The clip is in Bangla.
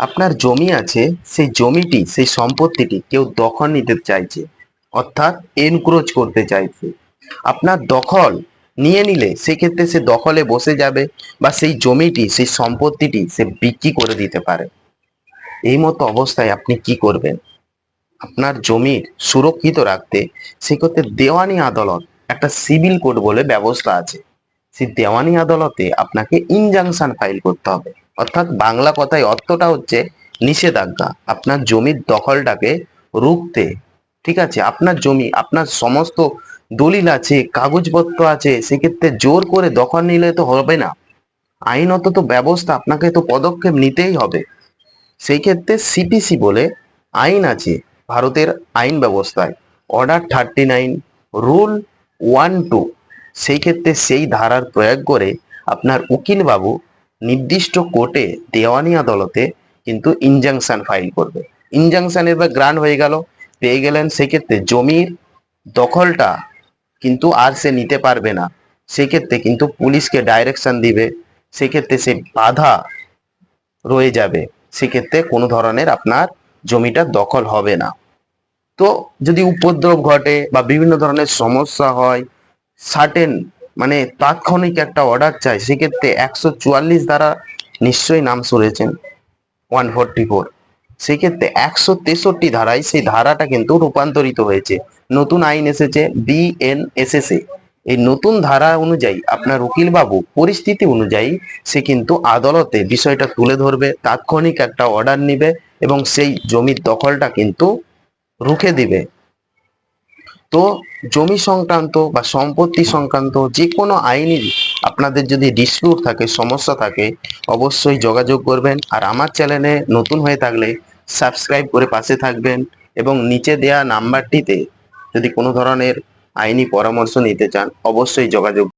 আপনার জমি আছে, সেই জমিটি সেই সম্পত্তিটি কেউ দখল নিতে চাইছে, অর্থাৎ এনক্রোচ করতে চাইছে। আপনার দখল নিয়ে নিলে সেক্ষেত্রে সে দখলে বসে যাবে বা সেই জমিটি সেই সম্পত্তিটি সে বিক্রি করে দিতে পারে। এই মতো অবস্থায় আপনি কি করবেন? আপনার জমির সুরক্ষিত রাখতে সেক্ষেত্রে দেওয়ানি আদালত, একটা সিভিল কোর্ট বলে ব্যবস্থা আছে, সেই দেওয়ানি আদালতে আপনাকে ইনজাংশন ফাইল করতে হবে। অর্থাৎ বাংলা কথায় অর্থটা হচ্ছে নিষেধাজ্ঞা, আপনার জমির দখলটাকে রুখতে। ঠিক আছে, আপনার জমি, আপনার সমস্ত দলিল আছে, কাগজপত্র আছে, সেক্ষেত্রে জোর করে দখল নিলে তো হবে না। আইনত তো ব্যবস্থা, আপনাকে তো পদক্ষেপ নিতেই হবে। সেই ক্ষেত্রে সিপিসি বলে আইন আছে ভারতের আইন ব্যবস্থায়, অর্ডার 39, রুল 1-2। সেই ক্ষেত্রে সেই ধারার প্রয়োগ করে আপনার উকিল বাবু নির্দিষ্ট কোর্টে, দেওয়ানি আদালতে কিন্তু ইনজাংশন ফাইল করবে। ইনজাংশন এবার গ্রান্ট হয়ে গেল, পেয়ে গেলেন, সেক্ষেত্রে জমির দখলটা কিন্তু আর সে নিতে পারবে না। সেক্ষেত্রে কিন্তু পুলিশকে ডাইরেকশন দিবে, সেক্ষেত্রে সে বাধা রয়ে যাবে, সেক্ষেত্রে কোনো ধরনের আপনার জমিটা দখল হবে না। তো যদি উপদ্রব ঘটে বা বিভিন্ন ধরনের সমস্যা হয়, সার্টেন মানে তাৎক্ষণিক একটা অর্ডার চাই, সেক্ষেত্রে 144 ধারা নিশ্চয়ই নাম শুনেছেন, 144। সেক্ষেত্রে 163 ধারায় সেই ধারাটা কিন্তু রূপান্তরিত হয়েছে, নতুন আইন এসেছে BNSS-এ। এই নতুন ধারা অনুযায়ী আপনার উকিল বাবু পরিস্থিতি অনুযায়ী সে কিন্তু আদালতে বিষয়টা তুলে ধরবে, তাৎক্ষণিক একটা অর্ডার নিবে এবং সেই জমির দখলটা কিন্তু রুখে দিবে। তো জমি সংক্রান্ত বা সম্পত্তি সংক্রান্ত যে কোনো আইনি আপনাদের যদি ডিসপিউট থাকে, সমস্যা থাকে, অবশ্যই যোগাযোগ করবেন। আর আমার চ্যানেলে নতুন হয়ে থাকলে সাবস্ক্রাইব করে পাশে থাকবেন এবং নিচে দেয়া নাম্বারটিতে যদি কোনো ধরনের আইনি পরামর্শ নিতে চান অবশ্যই যোগাযোগ